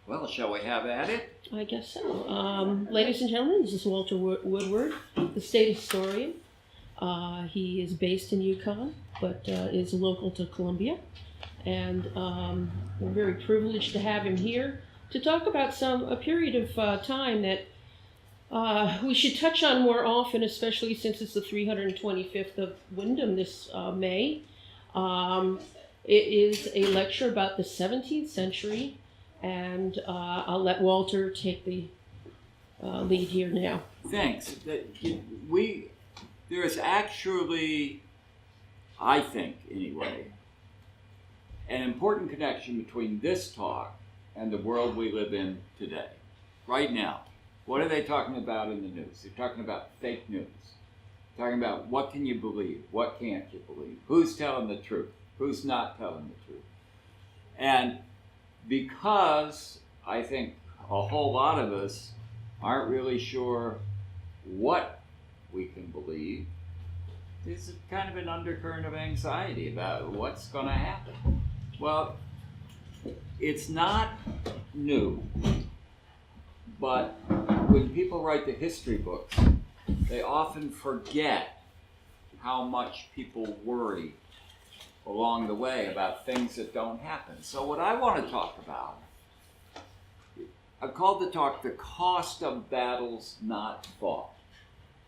Well, shall we have at it? I guess so. Ladies and gentlemen, this is Walter Woodward, the state historian. He is based in Yukon, but is local to Columbia. And we're very privileged to have him here to talk about a period of time that we should touch on more often, especially since it's the 325th of Windham this May. It is a lecture about the 17th century, and I'll let Walter take the lead here now. Thanks. There is actually, I think anyway, an important connection between this talk and the world we live in today. Right now, what are they talking about in the news? They're talking about fake news. They're talking about what can you believe, what can't you believe, who's telling the truth, who's not telling the truth. And because I think a whole lot of us aren't really sure what we can believe, there's kind of an undercurrent of anxiety about what's going to happen. Well, it's not new, but when people write the history books, they often forget how much people worry along the way about things that don't happen. So what I want to talk about, I've called the talk "The Cost of Battles Not Fought: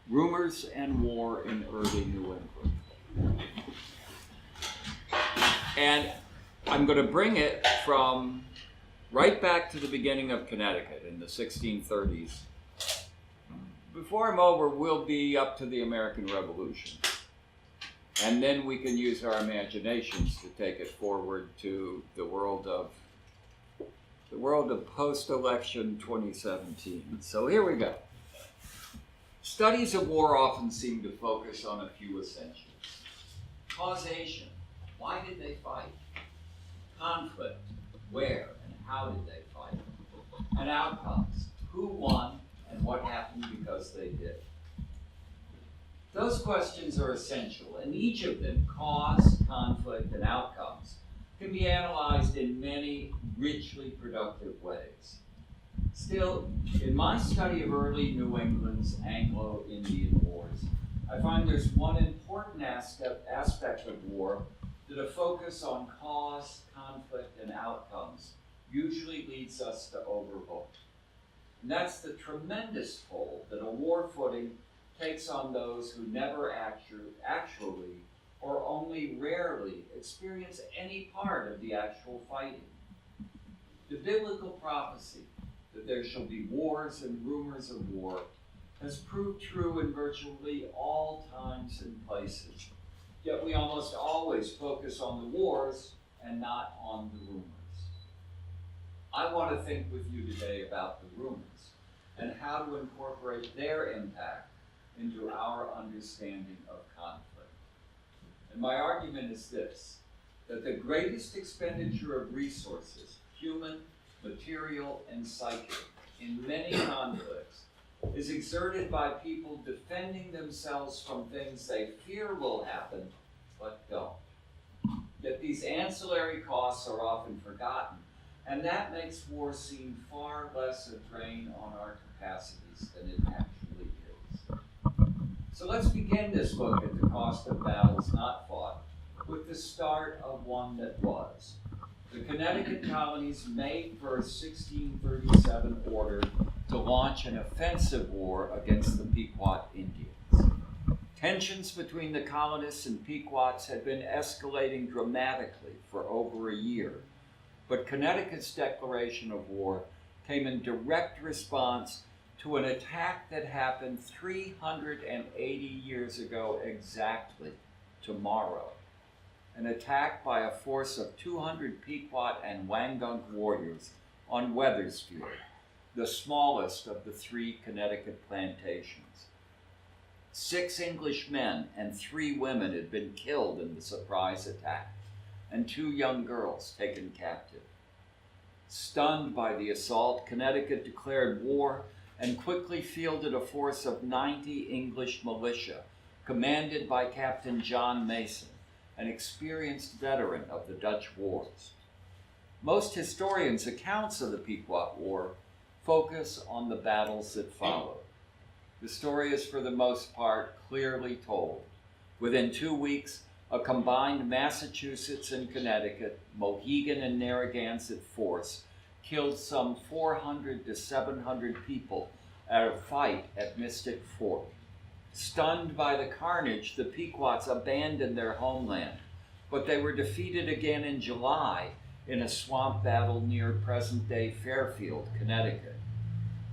Rumors and War in Early New England." And I'm going to bring it from right back to the beginning of Connecticut in the 1630s. Before I'm over, we'll be up to the American Revolution. And then we can use our imaginations to take it forward to the world of post-election 2017. So here we go. Studies of war often seem to focus on a few essentials. Causation. Why did they fight? Conflict. Where and how did they fight? And outcomes. Who won and what happened because they did? Those questions are essential, and each of them, cause, conflict, and outcomes, can be analyzed in many richly productive ways. Still, in my study of early New England's Anglo-Indian wars, I find there's one important aspect of war that a focus on cause, conflict, and outcomes usually leads us to overlook. And that's the tremendous toll that a war footing takes on those who never actually or only rarely experience any part of the actual fighting. The biblical prophecy that there shall be wars and rumors of war has proved true in virtually all times and places. Yet we almost always focus on the wars and not on the rumors. I want to think with you today about the rumors and how to incorporate their impact into our understanding of conflict. And my argument is this, that the greatest expenditure of resources, human, material, and psychic, in many conflicts, is exerted by people defending themselves from things they fear will happen, but don't. Yet these ancillary costs are often forgotten, and that makes war seem far less a drain on our capacities than it actually is. So let's begin this look at the cost of battles not fought with the start of one that was. The Connecticut colony's May 1st, 1637 order to launch an offensive war against the Pequot Indians. Tensions between the colonists and Pequots had been escalating dramatically for over a year, but Connecticut's declaration of war came in direct response to an attack that happened 380 years ago exactly tomorrow. An attack by a force of 200 Pequot and Wangunk warriors on Weathersfield, the smallest of the 3 Connecticut plantations. 6 English men and 3 women had been killed in the surprise attack, and 2 young girls taken captive. Stunned by the assault, Connecticut declared war and quickly fielded a force of 90 English militia, commanded by Captain John Mason, an experienced veteran of the Dutch wars. Most historians' accounts of the Pequot War focus on the battles that followed. The story is, for the most part, clearly told. Within 2 weeks, a combined Massachusetts and Connecticut, Mohegan and Narragansett force killed some 400 to 700 people at a fight at Mystic Fort. Stunned by the carnage, the Pequots abandoned their homeland, but they were defeated again in July in a swamp battle near present-day Fairfield, Connecticut.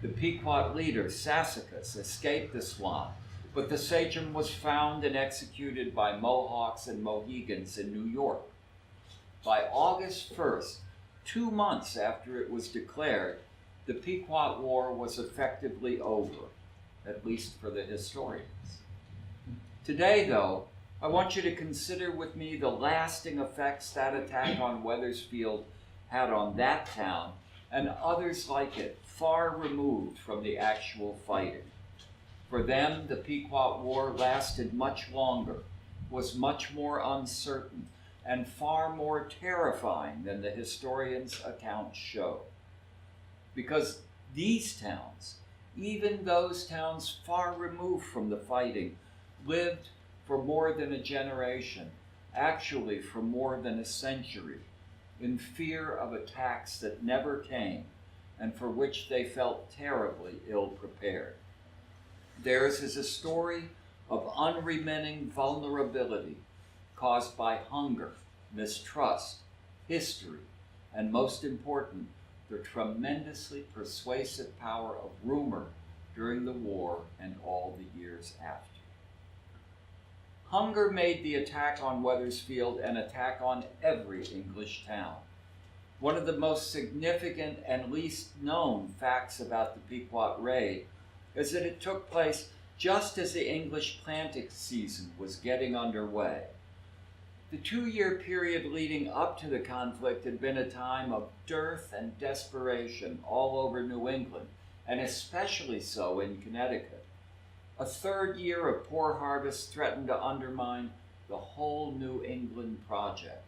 The Pequot leader, Sassacus, escaped the swamp, but the sachem was found and executed by Mohawks and Mohegans in New York. By August 1st, 2 months after it was declared, the Pequot War was effectively over, at least for the historians. Today, though, I want you to consider with me the lasting effects that attack on Wethersfield had on that town and others like it far removed from the actual fighting. For them, the Pequot War lasted much longer, was much more uncertain, and far more terrifying than the historians' accounts show. Because these towns, even those towns far removed from the fighting, lived for more than a generation, actually for more than a century, in fear of attacks that never came and for which they felt terribly ill-prepared. Theirs is a story of unremitting vulnerability caused by hunger, mistrust, history, and most important, the tremendously persuasive power of rumor during the war and all the years after. Hunger made the attack on Wethersfield an attack on every English town. One of the most significant and least known facts about the Pequot raid is that it took place just as the English planting season was getting underway. The 2-year period leading up to the conflict had been a time of dearth and desperation all over New England, and especially so in Connecticut. A 3rd year of poor harvests threatened to undermine the whole New England project.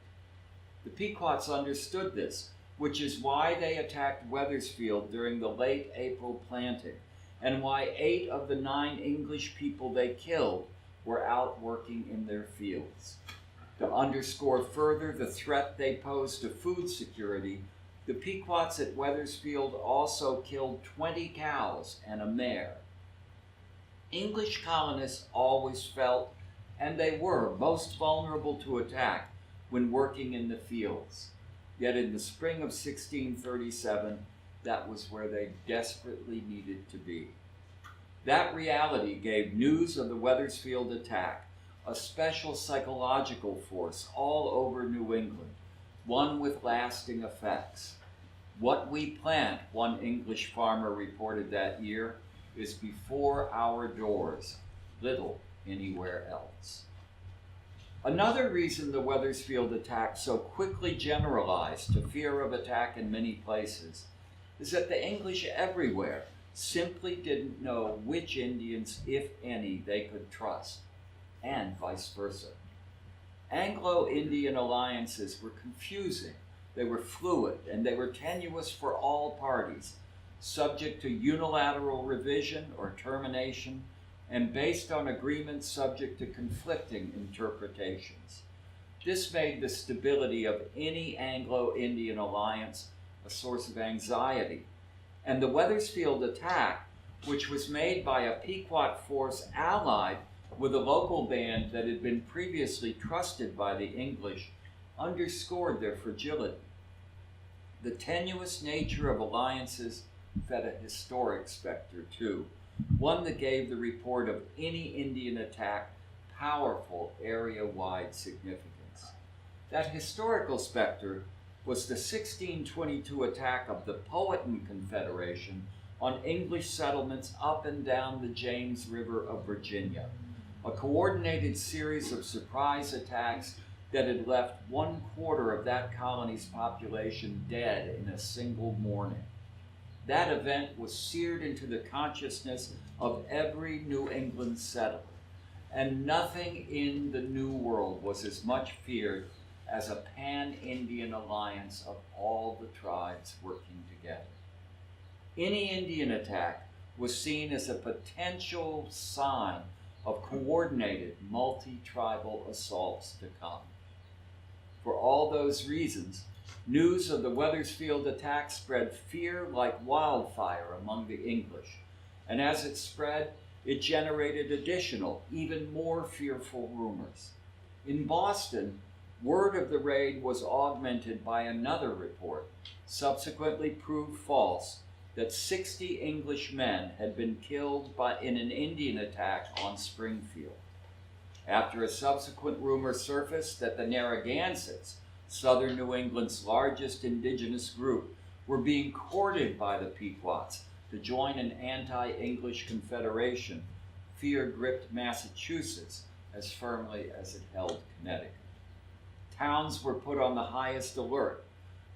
The Pequots understood this, which is why they attacked Wethersfield during the late April planting, and why 8 of the 9 English people they killed were out working in their fields. To underscore further the threat they posed to food security, the Pequots at Wethersfield also killed 20 cows and a mare. English colonists always felt, and they were, most vulnerable to attack when working in the fields. Yet in the spring of 1637, that was where they desperately needed to be. That reality gave news of the Wethersfield attack a special psychological force all over New England, one with lasting effects. What we plant, one English farmer reported that year, is before our doors, little anywhere else. Another reason the Wethersfield attack so quickly generalized to fear of attack in many places is that the English everywhere simply didn't know which Indians, if any, they could trust, and vice versa. Anglo-Indian alliances were confusing, they were fluid, and they were tenuous for all parties, subject to unilateral revision or termination, and based on agreements subject to conflicting interpretations. This made the stability of any Anglo-Indian alliance a source of anxiety, and the Wethersfield attack, which was made by a Pequot force allied with a local band that had been previously trusted by the English, underscored their fragility. The tenuous nature of alliances fed a historic specter too, one that gave the report of any Indian attack powerful area-wide significance. That historical specter was the 1622 attack of the Powhatan Confederation on English settlements up and down the James River of Virginia, a coordinated series of surprise attacks that had left 1/4 of that colony's population dead in a single morning. That event was seared into the consciousness of every New England settler, and nothing in the New World was as much feared as a pan-Indian alliance of all the tribes working together. Any Indian attack was seen as a potential sign of coordinated multi-tribal assaults to come. For all those reasons, news of the Wethersfield attack spread fear like wildfire among the English, and as it spread, it generated additional, even more fearful rumors. In Boston, word of the raid was augmented by another report, subsequently proved false, that 60 English men had been killed in an Indian attack on Springfield. After a subsequent rumor surfaced that the Narragansetts, southern New England's largest indigenous group, were being courted by the Pequots to join an anti-English confederation, fear gripped Massachusetts as firmly as it held Connecticut. Towns were put on the highest alert.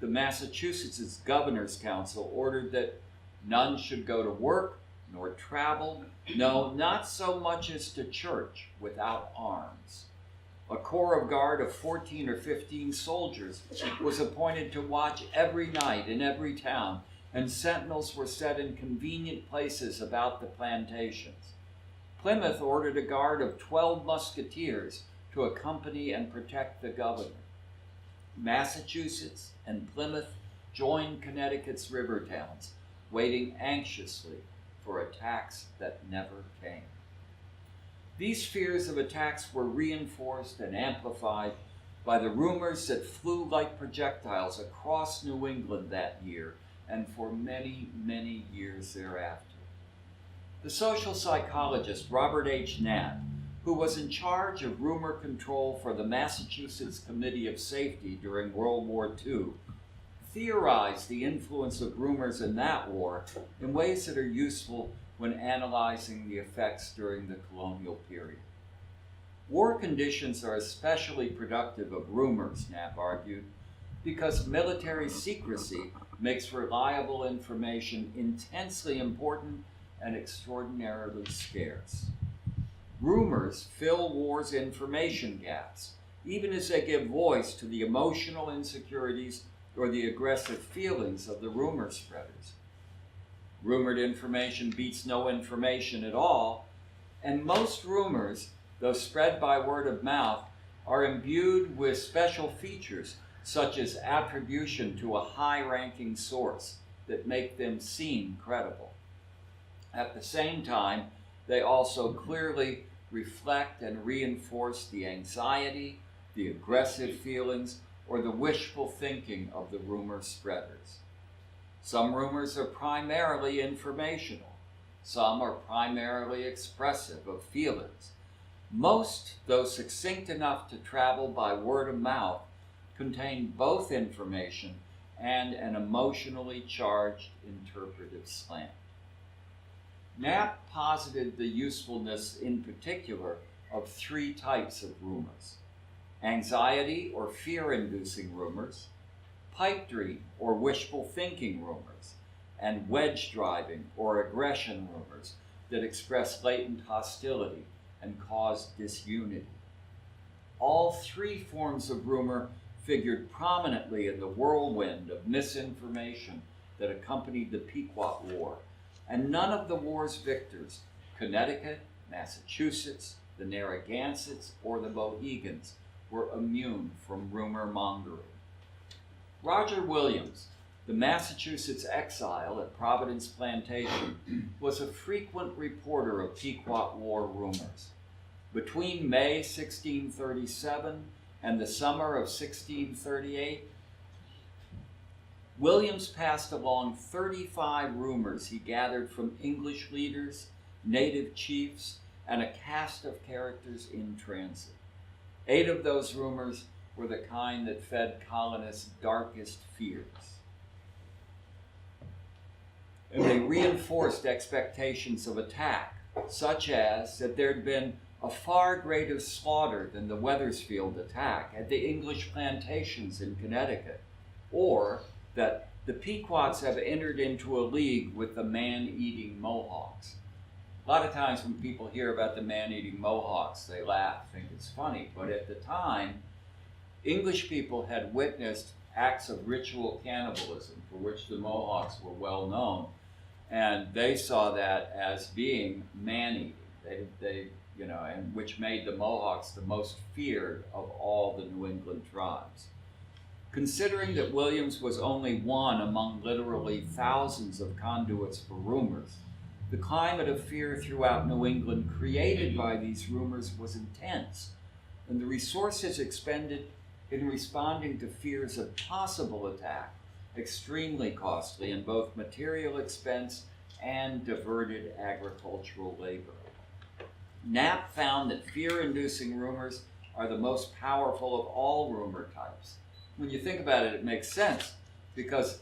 The Massachusetts Governor's Council ordered that none should go to work nor travel, no, not so much as to church, without arms. A corps of guard of 14 or 15 soldiers was appointed to watch every night in every town, and sentinels were set in convenient places about the plantations. Plymouth ordered a guard of 12 musketeers to accompany and protect the governor. Massachusetts and Plymouth joined Connecticut's river towns, waiting anxiously for attacks that never came. These fears of attacks were reinforced and amplified by the rumors that flew like projectiles across New England that year and for many, many years thereafter. The social psychologist Robert H. Knapp, who was in charge of rumor control for the Massachusetts Committee of Safety during World War II, theorized the influence of rumors in that war in ways that are useful when analyzing the effects during the colonial period. War conditions are especially productive of rumors, Knapp argued, because military secrecy makes reliable information intensely important and extraordinarily scarce. Rumors fill war's information gaps, even as they give voice to the emotional insecurities or the aggressive feelings of the rumor spreaders. Rumored information beats no information at all, and most rumors, though spread by word of mouth, are imbued with special features such as attribution to a high-ranking source that make them seem credible. At the same time, they also clearly reflect and reinforce the anxiety, the aggressive feelings, or the wishful thinking of the rumor spreaders. Some rumors are primarily informational. Some are primarily expressive of feelings. Most, though succinct enough to travel by word of mouth, contain both information and an emotionally charged interpretive slant. Knapp posited the usefulness in particular of three types of rumors: anxiety or fear-inducing rumors, pipe dream or wishful thinking rumors, and wedge driving or aggression rumors that express latent hostility and cause disunity. All three forms of rumor figured prominently in the whirlwind of misinformation that accompanied the Pequot War, and none of the war's victors, Connecticut, Massachusetts, the Narragansetts, or the Mohegans, were immune from rumor mongering. Roger Williams, the Massachusetts exile at Providence Plantation, was a frequent reporter of Pequot War rumors. Between May 1637 and the summer of 1638, Williams passed along 35 rumors he gathered from English leaders, native chiefs, and a cast of characters in transit. 8 of those rumors were the kind that fed colonists' darkest fears. And they reinforced expectations of attack, such as that there'd been a far greater slaughter than the Wethersfield attack at the English plantations in Connecticut, or that the Pequots have entered into a league with the man-eating Mohawks. A lot of times when people hear about the man-eating Mohawks, they laugh, think it's funny, but at the time, English people had witnessed acts of ritual cannibalism for which the Mohawks were well known, and they saw that as being man-eating. And which made the Mohawks the most feared of all the New England tribes. Considering that Williams was only one among literally thousands of conduits for rumors, the climate of fear throughout New England created by these rumors was intense, and the resources expended in responding to fears of possible attack extremely costly in both material expense and diverted agricultural labor. Knapp found that fear-inducing rumors are the most powerful of all rumor types. When you think about it, it makes sense because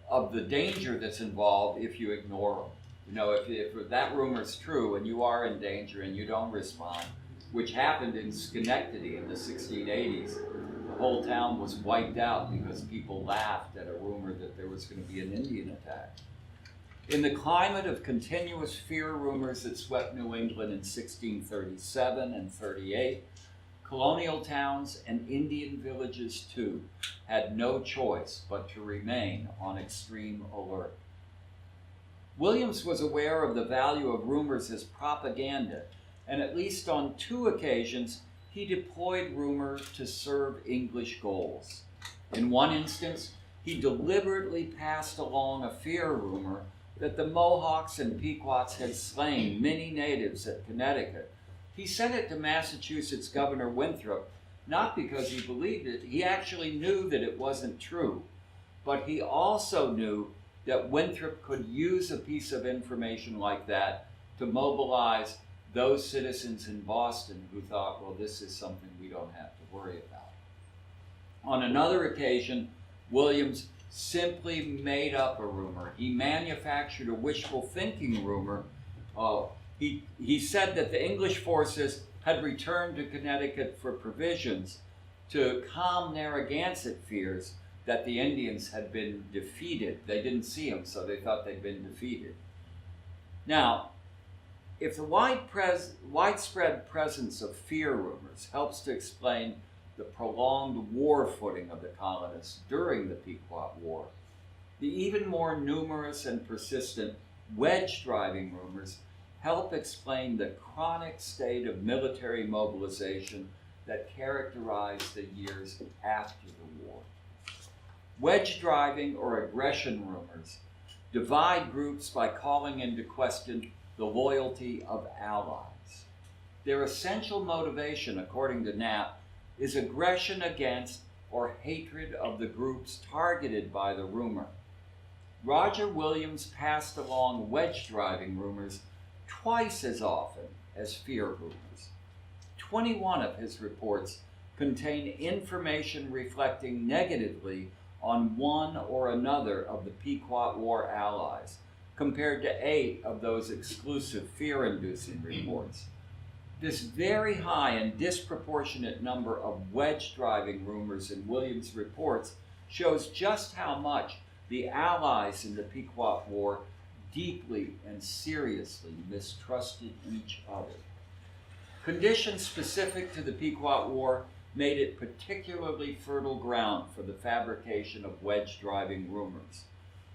of the danger that's involved if you ignore them. You know, if that rumor's true and you are in danger and you don't respond, which happened in Schenectady in the 1680s, the whole town was wiped out because people laughed at a rumor that there was going to be an Indian attack. In the climate of continuous fear rumors that swept New England in 1637 and 38, colonial towns and Indian villages, too, had no choice but to remain on extreme alert. Williams was aware of the value of rumors as propaganda, and at least on 2 occasions, he deployed rumor to serve English goals. In one instance, he deliberately passed along a fear rumor that the Mohawks and Pequots had slain many natives at Connecticut. He sent it to Massachusetts Governor Winthrop, not because he believed it. He actually knew that it wasn't true. But he also knew that Winthrop could use a piece of information like that to mobilize those citizens in Boston who thought, well, this is something we don't have to worry about. On another occasion, Williams simply made up a rumor. He manufactured a wishful thinking rumor. He said that the English forces had returned to Connecticut for provisions to calm Narragansett fears that the Indians had been defeated. They didn't see them, so they thought they'd been defeated. Now, if the widespread presence of fear rumors helps to explain the prolonged war footing of the colonists during the Pequot War, the even more numerous and persistent wedge-driving rumors help explain the chronic state of military mobilization that characterized the years after the war. Wedge-driving or aggression rumors divide groups by calling into question the loyalty of allies. Their essential motivation, according to Knapp, is aggression against or hatred of the groups targeted by the rumor. Roger Williams passed along wedge-driving rumors twice as often as fear rumors. 21 of his reports contain information reflecting negatively on one or another of the Pequot War allies, compared to 8 of those exclusive fear-inducing reports. This very high and disproportionate number of wedge-driving rumors in Williams' reports shows just how much the allies in the Pequot War deeply and seriously mistrusted each other. Conditions specific to the Pequot War made it particularly fertile ground for the fabrication of wedge-driving rumors.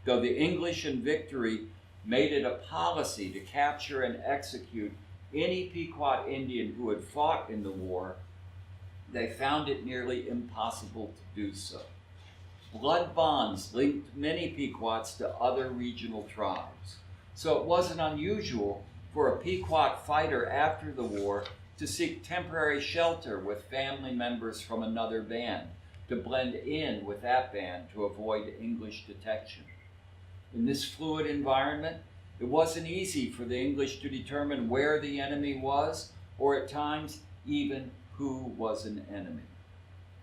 Though the English in victory made it a policy to capture and execute any Pequot Indian who had fought in the war, they found it nearly impossible to do so. Blood bonds linked many Pequots to other regional tribes, so it wasn't unusual for a Pequot fighter after the war to seek temporary shelter with family members from another band, to blend in with that band to avoid English detection. In this fluid environment, it wasn't easy for the English to determine where the enemy was, or at times even who was an enemy.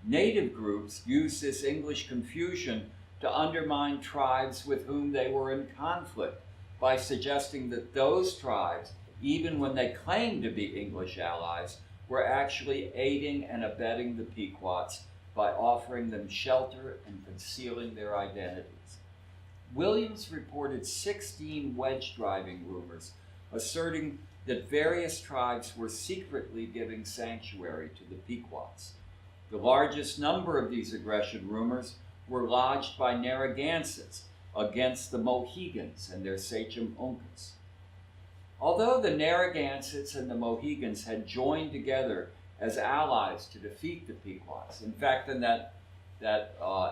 Native groups used this English confusion to undermine tribes with whom they were in conflict by suggesting that those tribes, even when they claimed to be English allies, were actually aiding and abetting the Pequots by offering them shelter and concealing their identities. Williams reported 16 wedge-driving rumors, asserting that various tribes were secretly giving sanctuary to the Pequots. The largest number of these aggression rumors were lodged by Narragansetts against the Mohegans and their sachem Uncas. Although the Narragansetts and the Mohegans had joined together as allies to defeat the Pequots, in fact, in that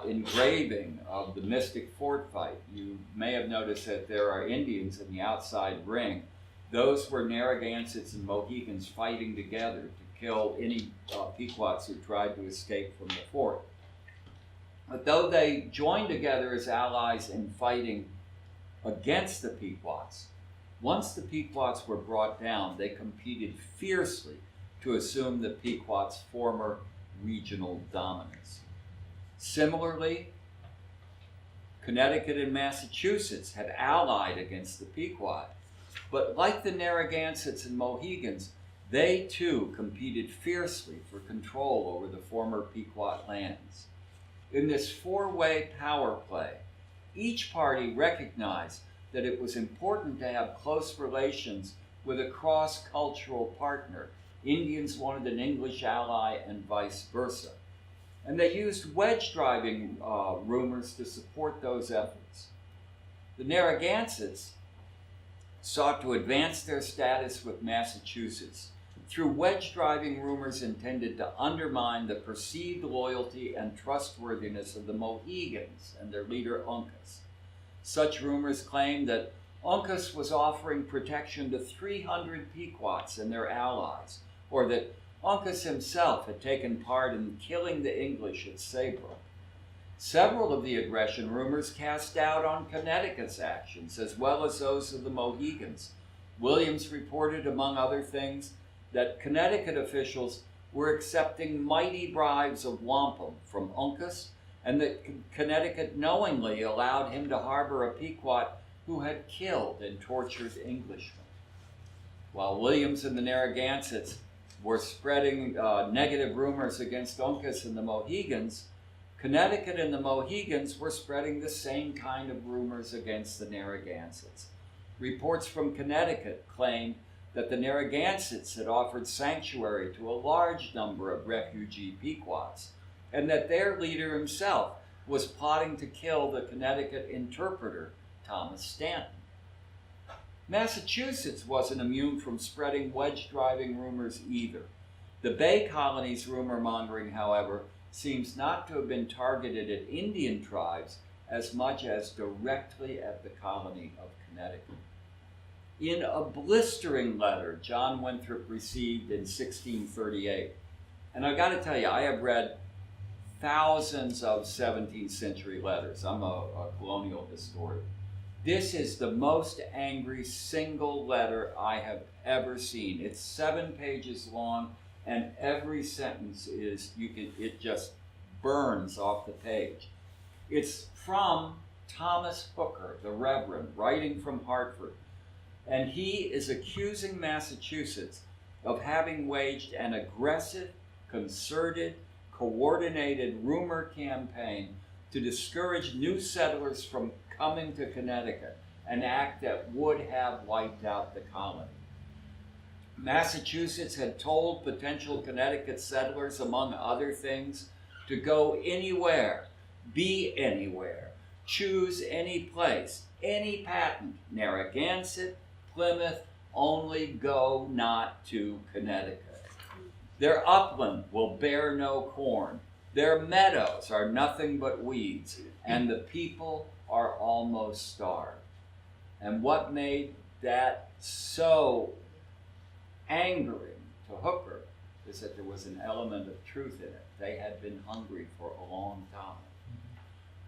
engraving of the Mystic Fort fight, you may have noticed that there are Indians in the outside ring. Those were Narragansetts and Mohegans fighting together to kill any Pequots who tried to escape from the fort. But though they joined together as allies in fighting against the Pequots, once the Pequots were brought down, they competed fiercely to assume the Pequots' former regional dominance. Similarly, Connecticut and Massachusetts had allied against the Pequot, but like the Narragansetts and Mohegans, they too competed fiercely for control over the former Pequot lands. In this four-way power play, each party recognized that it was important to have close relations with a cross-cultural partner. Indians wanted an English ally and vice versa. And they used wedge-driving rumors to support those efforts. The Narragansetts sought to advance their status with Massachusetts through wedge-driving rumors intended to undermine the perceived loyalty and trustworthiness of the Mohegans and their leader Uncas. Such rumors claimed that Uncas was offering protection to 300 Pequots and their allies, or that Uncas himself had taken part in killing the English at Saybrook. Several of the aggression rumors cast doubt on Connecticut's actions, as well as those of the Mohegans. Williams reported, among other things, that Connecticut officials were accepting mighty bribes of wampum from Uncas, and that Connecticut knowingly allowed him to harbor a Pequot who had killed and tortured Englishmen. While Williams and the Narragansetts were spreading negative rumors against Uncas and the Mohegans, Connecticut and the Mohegans were spreading the same kind of rumors against the Narragansetts. Reports from Connecticut claimed that the Narragansetts had offered sanctuary to a large number of refugee Pequots, and that their leader himself was plotting to kill the Connecticut interpreter, Thomas Stanton. Massachusetts wasn't immune from spreading wedge-driving rumors either. The Bay Colony's rumor-mongering, however, seems not to have been targeted at Indian tribes as much as directly at the colony of Connecticut. In a blistering letter John Winthrop received in 1638, and I got to tell you, I have read thousands of 17th century letters. I'm a colonial historian. This is the most angry single letter I have ever seen. It's 7 pages long, and every sentence it just burns off the page. It's from Thomas Hooker, the Reverend, writing from Hartford. And he is accusing Massachusetts of having waged an aggressive, concerted, coordinated rumor campaign to discourage new settlers from coming to Connecticut, an act that would have wiped out the colony. Massachusetts had told potential Connecticut settlers, among other things, to go anywhere, be anywhere, choose any place, any patent, Narragansett, Plymouth, only go not to Connecticut. Their upland will bear no corn. Their meadows are nothing but weeds, and the people are almost starved. And what made that so angering to Hooker is that there was an element of truth in it. They had been hungry for a long time.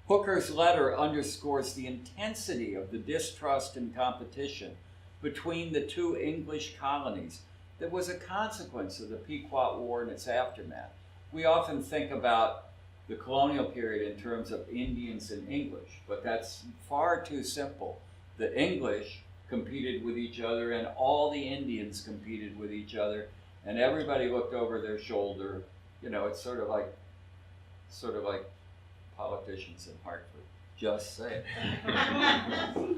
Hooker's letter underscores the intensity of the distrust and competition between the two English colonies that was a consequence of the Pequot War and its aftermath. We often think about the colonial period in terms of Indians and English, but that's far too simple. The English competed with each other, and all the Indians competed with each other, and everybody looked over their shoulder. You know, it's sort of like politicians in Hartford. Just say it.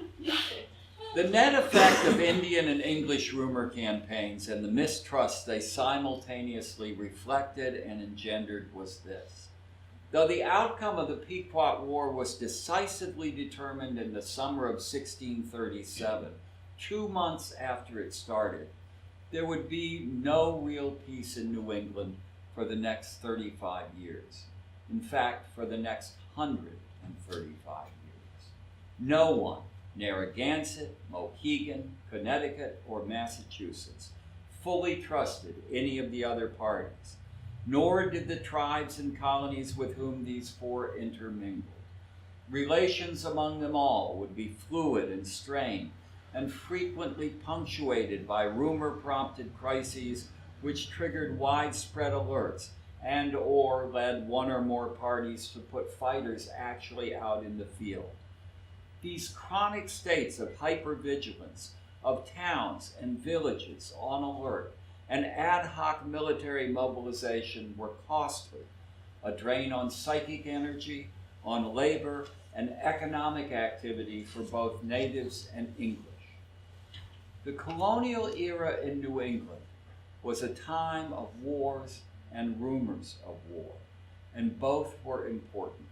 The net effect of Indian and English rumor campaigns and the mistrust they simultaneously reflected and engendered was this. Though the outcome of the Pequot War was decisively determined in the summer of 1637, 2 months after it started, there would be no real peace in New England for the next 35 years. In fact, for the next 135 years. No one, Narragansett, Mohegan, Connecticut, or Massachusetts, fully trusted any of the other parties, nor did the tribes and colonies with whom these four intermingled. Relations among them all would be fluid and strained, and frequently punctuated by rumor-prompted crises which triggered widespread alerts and or led one or more parties to put fighters actually out in the field. These chronic states of hypervigilance, of towns and villages on alert, and ad hoc military mobilization were costly, a drain on psychic energy, on labor, and economic activity for both natives and English. The colonial era in New England was a time of wars and rumors of war, and both were important.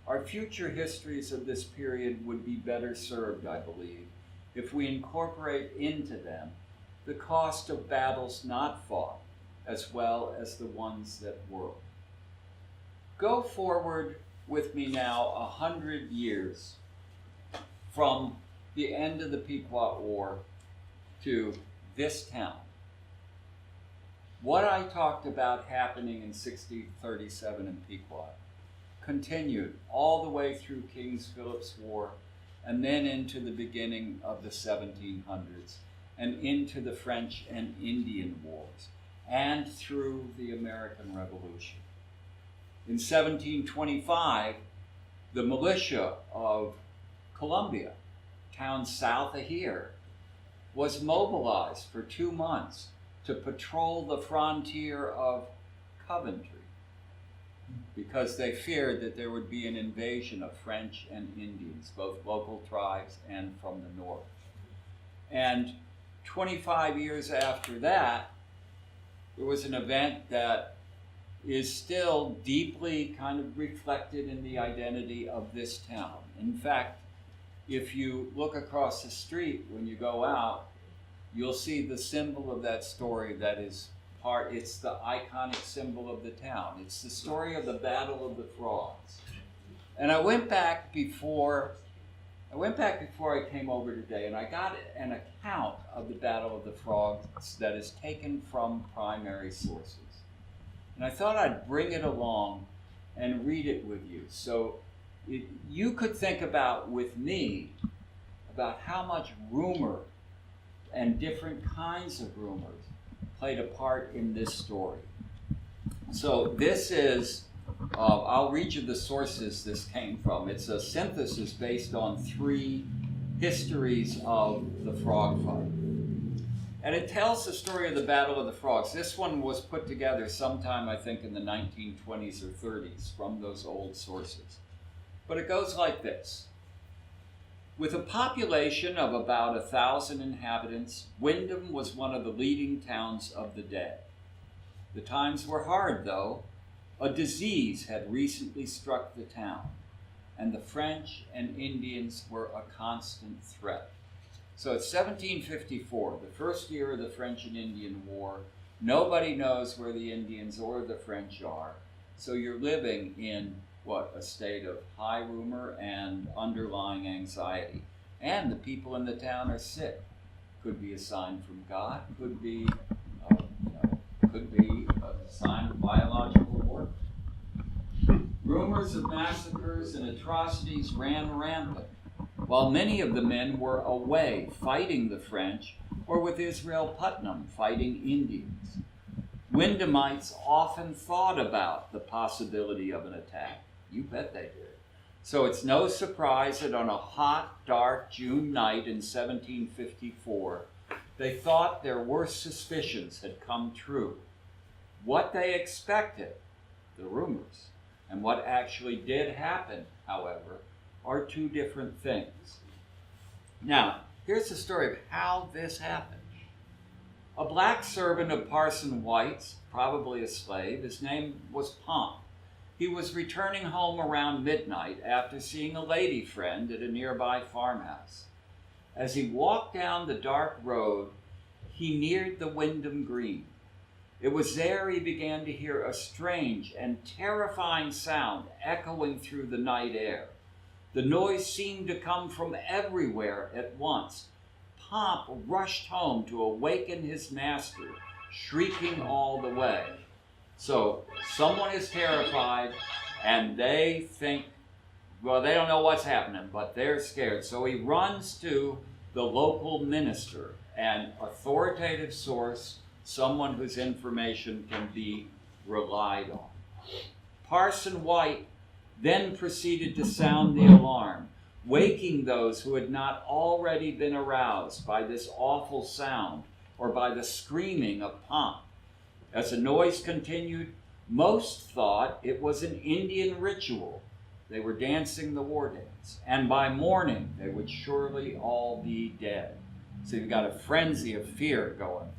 Our future histories of this period would be better served, I believe, if we incorporate into them the cost of battles not fought, as well as the ones that were. Go forward with me now 100 years from the end of the Pequot War to this town. What I talked about happening in 1637 in Pequot continued all the way through King Philip's War and then into the beginning of the 1700s and into the French and Indian Wars and through the American Revolution. In 1725, the militia of Columbia, town south of here, was mobilized for 2 months to patrol the frontier of Coventry because they feared that there would be an invasion of French and Indians, both local tribes and from the north. And 25 years after that, there was an event that is still deeply kind of reflected in the identity of this town. In fact, if you look across the street when you go out, you'll see the symbol of that story that is it's the iconic symbol of the town. It's the story of the Battle of the Frogs. And I went back before I came over today, and I got an account of the Battle of the Frogs that is taken from primary sources. And I thought I'd bring it along and read it with you. So you could think about with me about how much rumor and different kinds of rumors played a part in this story. So this is, I'll read you the sources this came from. It's a synthesis based on 3 histories of the frog fight. And it tells the story of the Battle of the Frogs. This one was put together sometime, I think, in the 1920s or 30s from those old sources. But it goes like this. With a population of about 1,000 inhabitants, Windham was one of the leading towns of the day. The times were hard, though. A disease had recently struck the town, and the French and Indians were a constant threat. So it's 1754, the first year of the French and Indian War. Nobody knows where the Indians or the French are. So you're living in a state of high rumor and underlying anxiety. And the people in the town are sick. Could be a sign from God, could be a sign of biological warfare. Rumors of massacres and atrocities ran rampant, while many of the men were away fighting the French or with Israel Putnam fighting Indians. Windhamites often thought about the possibility of an attack. You bet they did. So it's no surprise that on a hot, dark June night in 1754, they thought their worst suspicions had come true. What they expected, the rumors, and what actually did happen, however, are 2 different things. Now, Here's the story of how this happened. A black servant of Parson White's, probably a slave, his name was Pomp. He was returning home around midnight after seeing a lady friend at a nearby farmhouse. As he walked down the dark road, he neared the Windham Green. It was there he began to hear a strange and terrifying sound echoing through the night air. The noise seemed to come from everywhere at once. Pomp rushed home to awaken his master, shrieking all the way. So someone is terrified, and they think, well, they don't know what's happening, but they're scared. So he runs to the local minister, an authoritative source, someone whose information can be relied on. Parson White then proceeded to sound the alarm, waking those who had not already been aroused by this awful sound or by the screaming of Pomp. As the noise continued, most thought it was an Indian ritual. They were dancing the war dance, and by morning they would surely all be dead. So you've got a frenzy of fear going.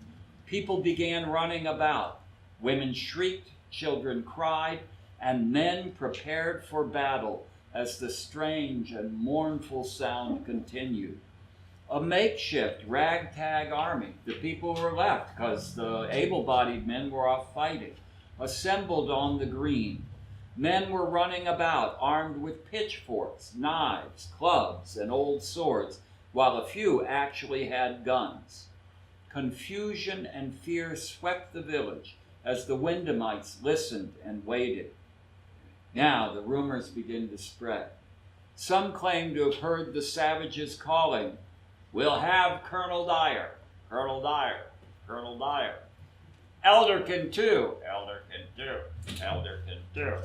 People began running about. Women shrieked, children cried, and men prepared for battle as the strange and mournful sound continued. A makeshift ragtag army, the people who were left because the able-bodied men were off fighting, assembled on the green. Men were running about armed with pitchforks, knives, clubs, and old swords, while a few actually had guns. Confusion and fear swept the village as the Windhamites listened and waited. Now the rumors begin to spread. Some claim to have heard the savages calling, "We'll have Colonel Dyer, Colonel Dyer, Colonel Dyer. Elderkin too, Elderkin too, Elderkin too."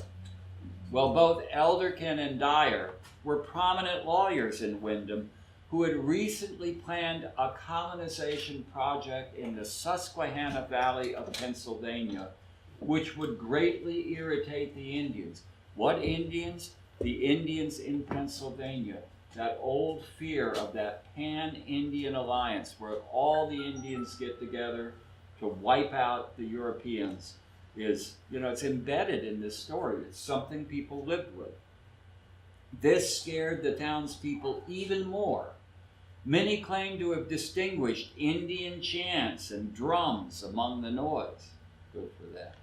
Well, both Elderkin and Dyer were prominent lawyers in Windham who had recently planned a colonization project in the Susquehanna Valley of Pennsylvania, which would greatly irritate the Indians. What Indians? The Indians in Pennsylvania. That old fear of that pan-Indian alliance where all the Indians get together to wipe out the Europeans is, it's embedded in this story. It's something people lived with. This scared the townspeople even more. Many claim to have distinguished Indian chants and drums among the noise. Good for that.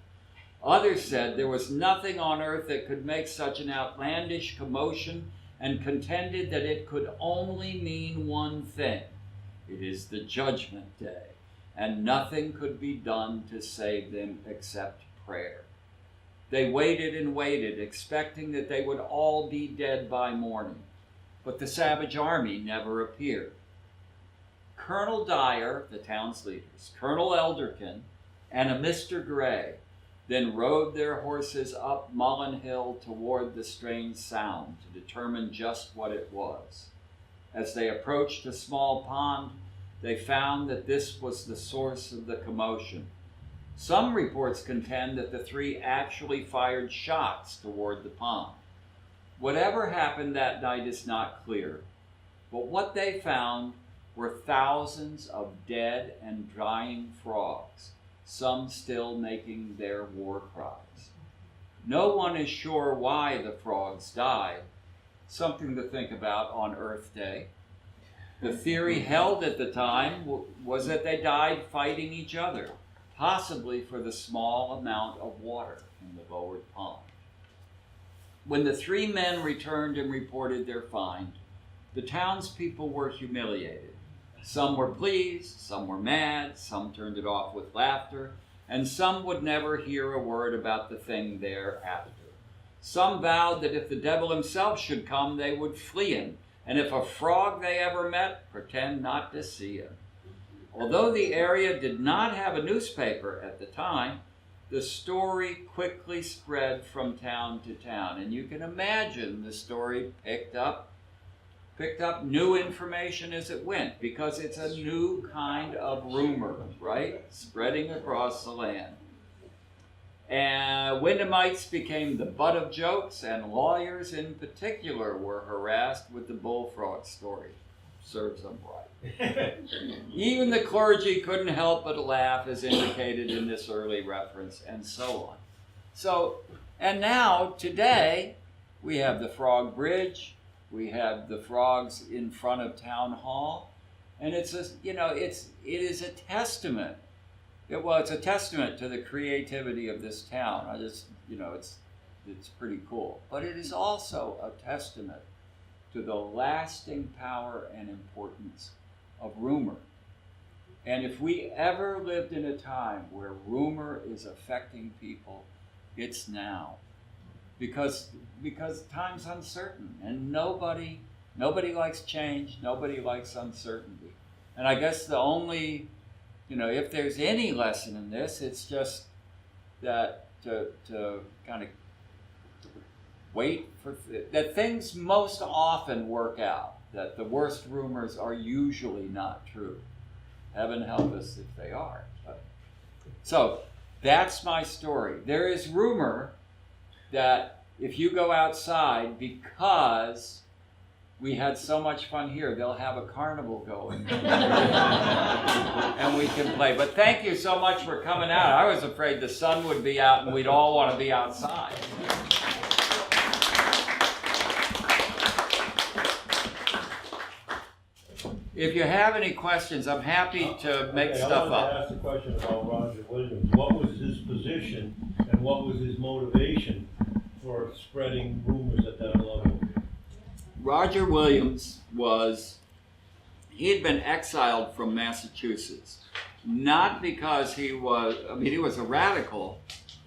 Others said there was nothing on earth that could make such an outlandish commotion and contended that it could only mean one thing. It is the Judgment Day, and nothing could be done to save them except prayer. They waited and waited, expecting that they would all be dead by morning, but the savage army never appeared. Colonel Dyer, the town's leaders, Colonel Elderkin, and a Mr. Gray then rode their horses up Mullen Hill toward the strange sound to determine just what it was. As they approached a small pond, they found that this was the source of the commotion. Some reports contend that the three actually fired shots toward the pond. Whatever happened that night is not clear, but what they found were thousands of dead and dying frogs, some still making their war cries. No one is sure why the frogs died, something to think about on Earth Day. The theory held at the time was that they died fighting each other, possibly for the small amount of water in the lowered pond. When the three men returned and reported their find, the townspeople were humiliated. Some were pleased, some were mad, some turned it off with laughter, and some would never hear a word about the thing thereafter. Some vowed that if the devil himself should come, they would flee him, and if a frog they ever met, pretend not to see him. Although the area did not have a newspaper at the time, the story quickly spread from town to town, and you can imagine the story picked up new information as it went, because it's a new kind of rumor, right? Spreading across the land. And Windhamites became the butt of jokes, and lawyers in particular were harassed with the bullfrog story. serves them right. Even the clergy couldn't help but laugh, as indicated in this early reference, and so on. So, and now, today, we have the Frog Bridge, we have the frogs in front of Town Hall, and it's a, it is a testament. It's a testament to the creativity of this town. It's pretty cool. But it is also a testament to the lasting power and importance of rumor. And if we ever lived in a time where rumor is affecting people, it's now. Because time's uncertain, and nobody likes change, nobody likes uncertainty. And I guess the only, if there's any lesson in this, it's just that to kind of wait for that things most often work out, that the worst rumors are usually not true. Heaven help us if they are. So that's my story. There is rumor that if you go outside, because we had so much fun here, they'll have a carnival going. And we can play. But thank you so much for coming out. I was afraid the sun would be out and we'd all want to be outside. If you have any questions, I'm happy to make stuff up. I wanted to ask a question about Roger Williams. What was his position and what was his motivation for spreading rumors at that level? Roger Williams he had been exiled from Massachusetts, not because he was a radical,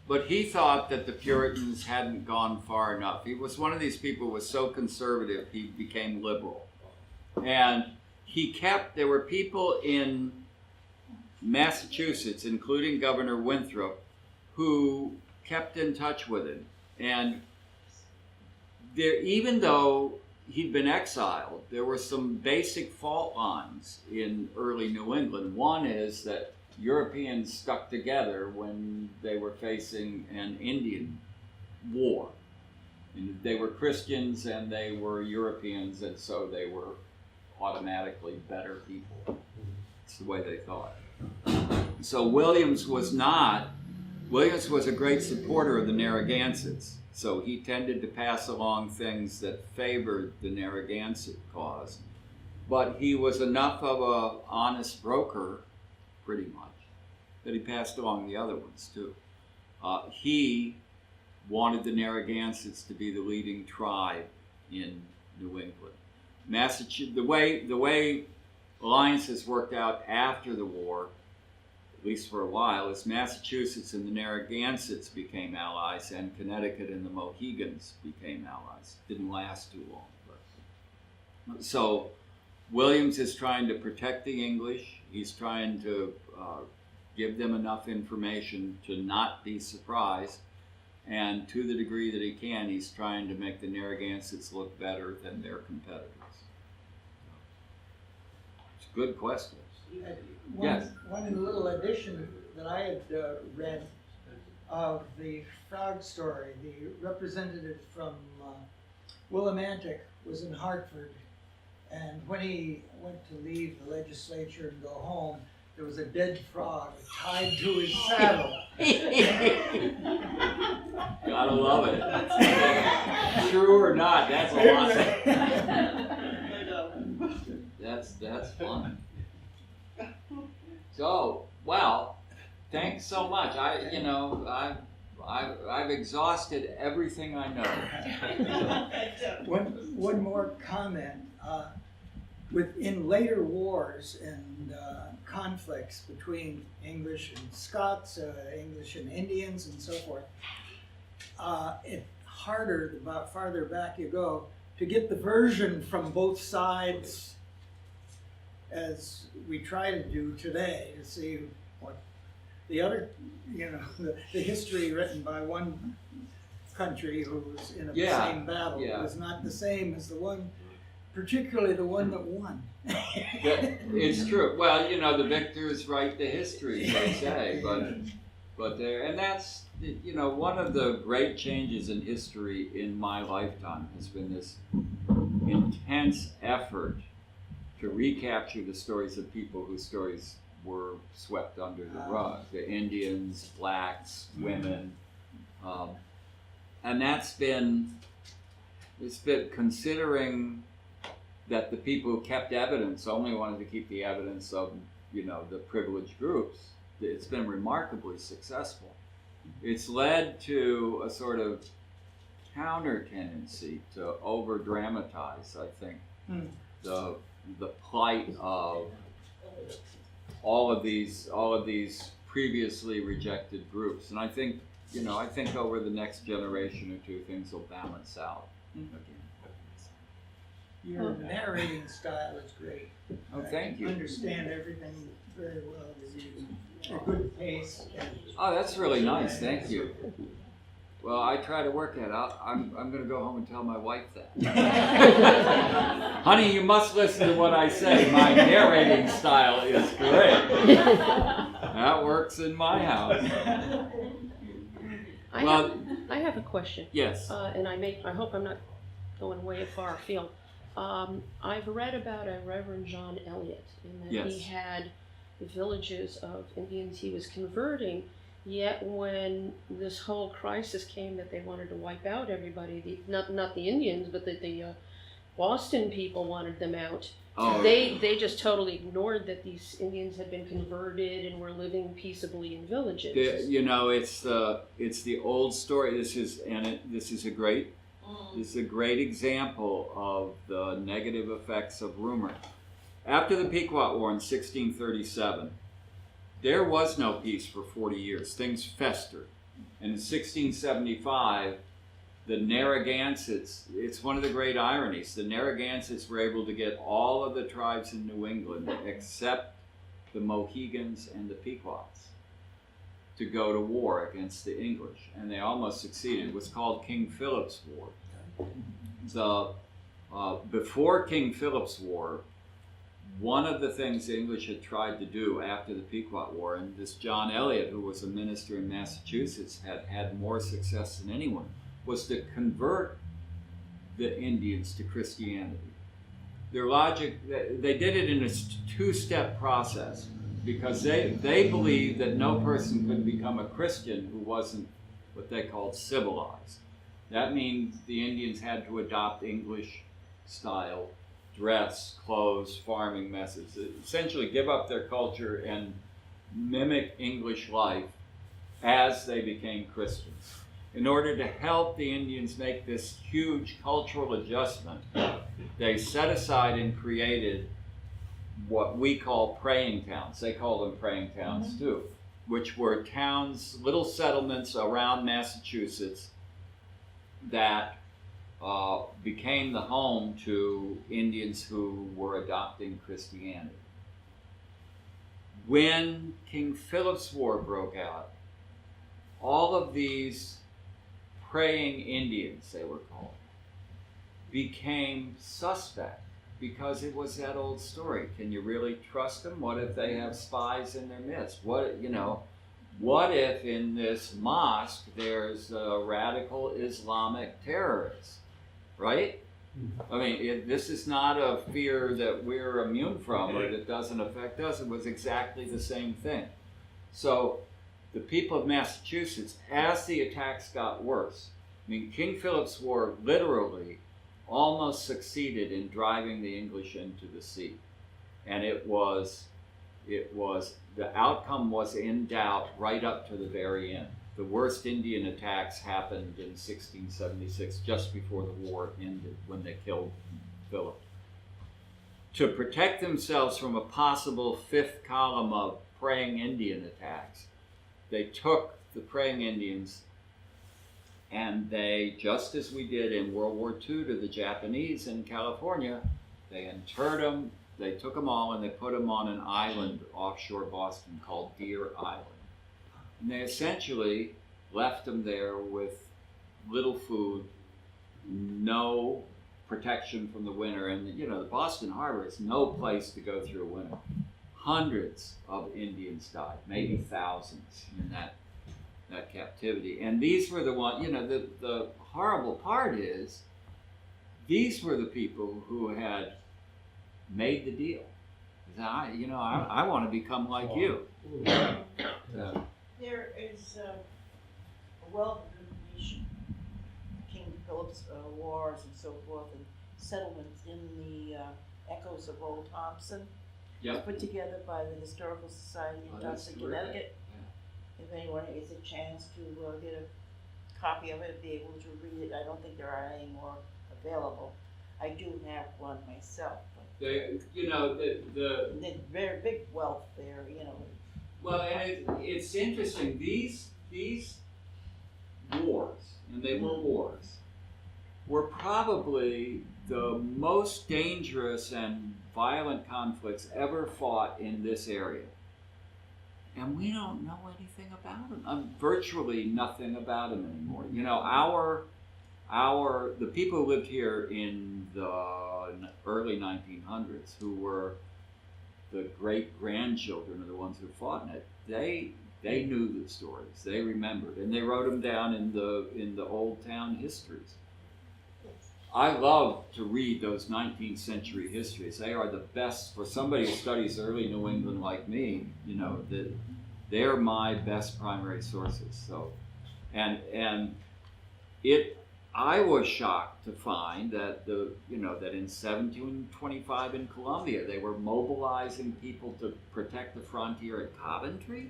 but he thought that the Puritans hadn't gone far enough. He was one of these people who was so conservative, he became liberal. And there were people in Massachusetts, including Governor Winthrop, who kept in touch with him. And even though he'd been exiled, there were some basic fault lines in early New England. One is that Europeans stuck together when they were facing an Indian war. And they were Christians and they were Europeans, and so they were automatically better people. It's the way they thought. So Williams was a great supporter of the Narragansetts. So he tended to pass along things that favored the Narragansett cause. But he was enough of an honest broker, pretty much, that he passed along the other ones too. He wanted the Narragansetts to be the leading tribe in New England. The way alliances worked out after the war, at least for a while, is Massachusetts and the Narragansetts became allies, and Connecticut and the Mohegans became allies. Didn't last too long. So Williams is trying to protect the English. He's trying to give them enough information to not be surprised. And to the degree that he can, he's trying to make the Narragansetts look better than their competitors. It's a good question. Yes. One little addition that I had read of the frog story, the representative from Willimantic was in Hartford, and when he went to leave the legislature and go home, there was a dead frog tied to his saddle. Gotta love it. True or not, that's awesome. That's fun. So, well, thanks so much. I've exhausted everything I know. One more comment. In later wars and conflicts between English and Scots, English and Indians, and so forth, it's harder the farther back you go to get the version from both sides, as we try to do today, to see what the other, the history written by one country who was in the same battle was not the same as the one, particularly the one that won. It's true. Well, the victors write the history, they say, but there, and that's, one of the great changes in history in my lifetime has been this intense effort to recapture the stories of people whose stories were swept under the rug. The Indians, blacks, women. And it's been considering that the people who kept evidence only wanted to keep the evidence of, the privileged groups. It's been remarkably successful. It's led to a sort of counter tendency to over dramatize, I think, the plight of all of these previously rejected groups. And I think over the next generation or two, things will balance out again. Your narrating style is great. Oh, thank you. I understand everything very well. You use a good pace. Oh, that's really nice. Thank you. Well, I try to work at it. I'm going to go home and tell my wife that. Honey, you must listen to what I say. My narrating style is great. That works in my house. I have a question. Yes. And I hope I'm not going way far afield. I've read about a Reverend John Eliot, in that he had villages of Indians he was converting, yet when this whole crisis came that they wanted to wipe out everybody, not the Indians, but the Boston people wanted them out. Oh. They just totally ignored that these Indians had been converted and were living peaceably in villages. It's the old story. This is a great example of the negative effects of rumor. After the Pequot War in 1637, there was no peace for 40 years. Things festered. And in 1675, the Narragansetts, it's one of the great ironies, the Narragansetts were able to get all of the tribes in New England except the Mohegans and the Pequots to go to war against the English. And they almost succeeded. It was called King Philip's War. Before King Philip's War, one of the things the English had tried to do after the Pequot War, and this John Eliot, who was a minister in Massachusetts, had more success than anyone, was to convert the Indians to Christianity. Their logic, they did it in a two-step process, because they believed that no person could become a Christian who wasn't what they called civilized. That means the Indians had to adopt English style dress, clothes, farming methods, essentially give up their culture and mimic English life as they became Christians. In order to help the Indians make this huge cultural adjustment, they set aside and created what we call praying towns. They call them praying towns too, which were towns, little settlements around Massachusetts that became the home to Indians who were adopting Christianity. When King Philip's War broke out, all of these praying Indians, they were called, became suspect, because it was that old story. Can you really trust them? What if they have spies in their midst? What if in this mosque there's a radical Islamic terrorist, right? I mean, this is not a fear that we're immune from or that doesn't affect us. It was exactly the same thing. So the people of Massachusetts, as the attacks got worse, I mean, King Philip's War literally almost succeeded in driving the English into the sea. And the outcome was in doubt right up to the very end. The worst Indian attacks happened in 1676, just before the war ended, when they killed Philip. To protect themselves from a possible fifth column of praying Indian attacks, they took the praying Indians and they, just as we did in World War II to the Japanese in California, they interred them. They took them all and they put them on an island offshore Boston called Deer Island. And they essentially left them there with little food, no protection from the winter. And the Boston Harbor is no place to go through a winter. Hundreds of Indians died, maybe thousands in that captivity. And these were the ones, the horrible part is, these were the people who had made the deal. I want to become like you. Yeah. There is a wealth of information, King Philip's wars and so forth, and settlements in the Echoes of Old Thompson. Yep. It's put together by the Historical Society in that's Dudley, terrific. Connecticut. If anyone gets a chance to get a copy of it, be able to read it, I don't think there are any more available. I do have one myself. But there's very big wealth there, Well, and it's interesting. These wars, and they were wars, were probably the most dangerous and violent conflicts ever fought in this area. And we don't know anything about them. Virtually nothing about them anymore. The people who lived here in the early 1900s, who were the great-grandchildren of the ones who fought in it, they knew the stories. They remembered, and they wrote them down in the old town histories. I love to read those 19th century histories. They are the best for somebody who studies early New England like me. They're my best primary sources. So, I was shocked to find that that in 1725 in Columbia they were mobilizing people to protect the frontier at Coventry.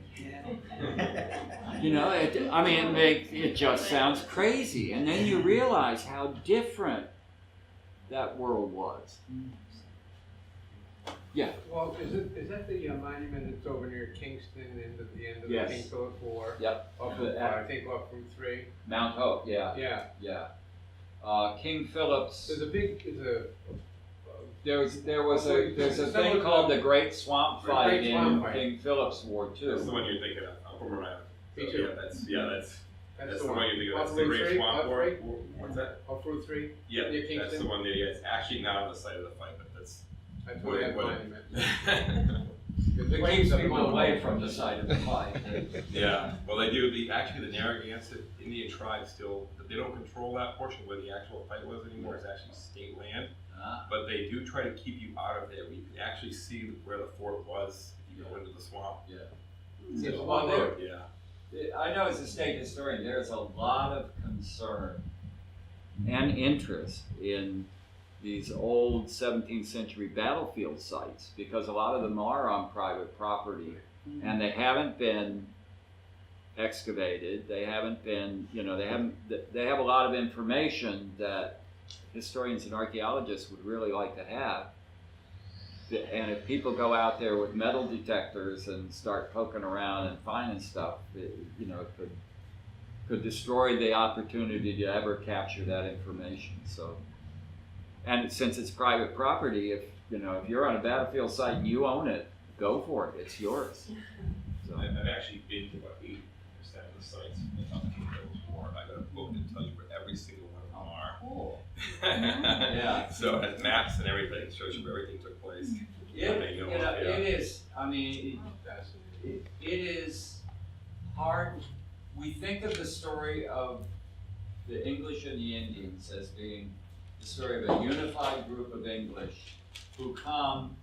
It just sounds crazy, and then you realize how different that world was. Yeah. Well, is that the monument that's over near Kingston and at the end of Yes. the King Philip War? Yep. Up from, I think up from 3. Mount Hope. Yeah. Yeah. Yeah. King Philip's. There's There's a thing called the Great Swamp The Fight Great in Swamp Fight. King Philip's War That's the too. one you're thinking of. I'll come around. Me So, too. That's the one you're thinking of. That's Up the Route Great 3, Swamp up War. 3. What's that? Up Route 3. Yeah, Near that's Kingston? the one there. Yeah, it's actually not on the site of the fight, but that's. That's where that monument. It keeps people away from the site of the fight. Yeah, well, they do. Actually, the Narragansett Indian tribe still, they don't control that portion where the actual fight was anymore. It's actually state land. But they do try to keep you out of there. You can actually see where the fort was if you go into the swamp. Yeah. It's a Well, long road. Yeah. I know as a state historian, there's a lot of concern and interest in these old 17th century battlefield sites because a lot of them are on private property and they haven't been excavated. They haven't been, they have a lot of information that historians and archaeologists would really like to have. And if people go out there with metal detectors and start poking around and finding stuff, it could destroy the opportunity to ever capture that information. So, and since it's private property, if you're on a battlefield site and you own it, go for it. It's yours. So. I've actually been to about 80% of the sites in the King Philip's War. I got a book that tells you where every single one of them are. Cool. Yeah. So it has maps and everything. It shows you where everything took place. It is. I mean, it is hard. We think of the story of the English and the Indians as being the story of a unified group of English who come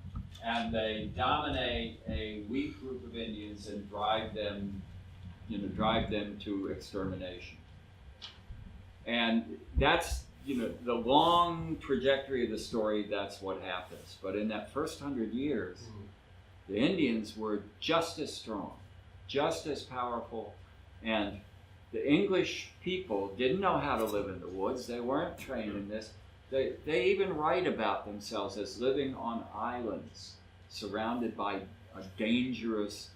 and they dominate a weak group of Indians and drive them to extermination. And that's, the long trajectory of the story, that's what happens. But in that first 100 years, the Indians were just as strong, just as powerful, and the English people didn't know how to live in the woods. They weren't trained in this. They even write about themselves as living on islands surrounded by a dangerous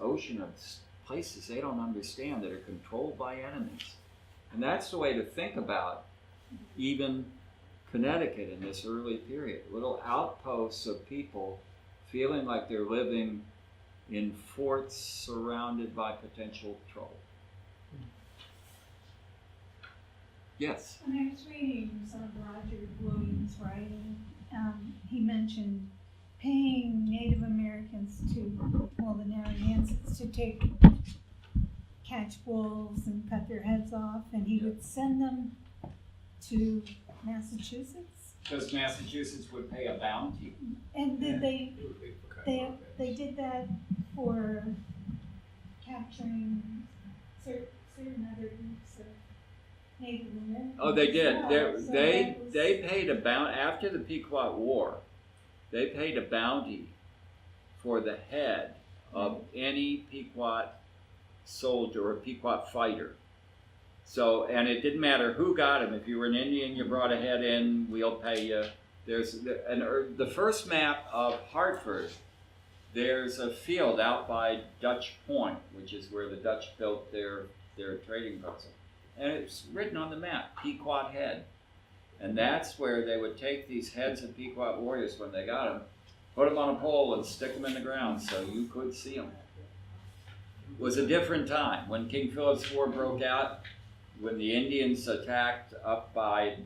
ocean of places they don't understand that are controlled by enemies. And that's the way to think about even Connecticut in this early period. Little outposts of people feeling like they're living in forts surrounded by potential trouble. Yes? When I was reading some of Roger Williams' writing, he mentioned paying Native Americans the Narragansetts to catch wolves and cut their heads off, and he would send them to Massachusetts because Massachusetts would pay a bounty. And did they It was big for cutting they did that for capturing certain other groups of Native Americans. Oh, they did. as well. So They that was- they paid a bounty after the Pequot War. They paid a bounty for the head of any Pequot soldier or Pequot fighter. So, and it didn't matter who got him. If you were an Indian, you brought a head in, we'll pay you. The first map of Hartford, there's a field out by Dutch Point, which is where the Dutch built their trading vessel. And it's written on the map, Pequot Head. And that's where they would take these heads of Pequot warriors when they got them, put them on a pole and stick them in the ground so you could see them. It was a different time. When King Philip's War broke out, when the Indians attacked up by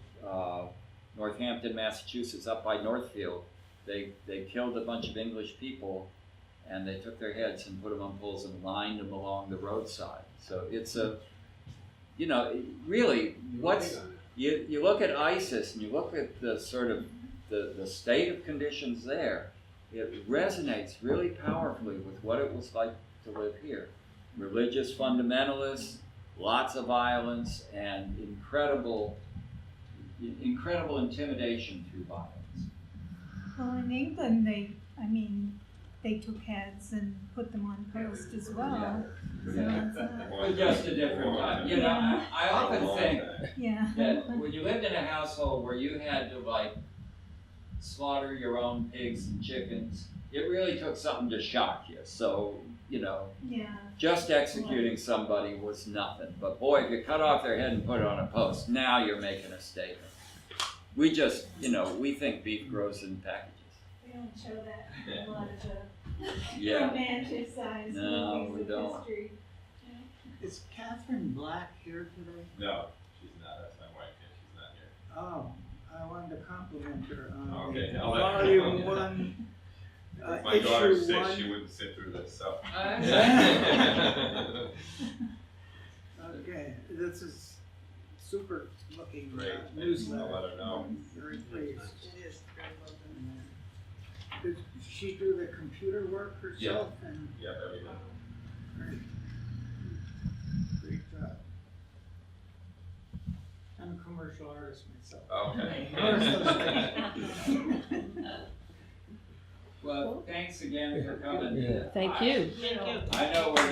Northampton, Massachusetts, up by Northfield, they killed a bunch of English people, and they took their heads and put them on poles and lined them along the roadside. So it's a, really, what's, you look at ISIS and you look at the sort of the state of conditions there, it resonates really powerfully with what it was like to live here. Religious fundamentalists, lots of violence, and incredible intimidation through violence. Well, in England, they took heads and put them on post as well. So it's But just a different time. I often think yeah. that when you lived in a household where you had to slaughter your own pigs and chickens, it really took something to shock you. So, Yeah. just executing somebody was nothing. But boy, if you cut off their head and put it on a post, now you're making a statement. We just, we think beef grows in packages. We don't show that in a lot of the Yeah. romanticized No, we movies don't. of history. Is Catherine Black here today? No, she's not. That's my wife. Yeah, she's not here. Oh, I wanted to compliment her on Okay, the I'll let her volume know. one, If my daughter's issue sick, one. she wouldn't sit through this, so. Okay, this is super looking Great. newsletter. I'll let her know. I'm very pleased. It is very well done. Did she do the computer work herself? And Yep, everything. great. Great job. I'm a commercial artist myself. Okay. Well, thanks again for coming. Thank you. Thank you. I know we're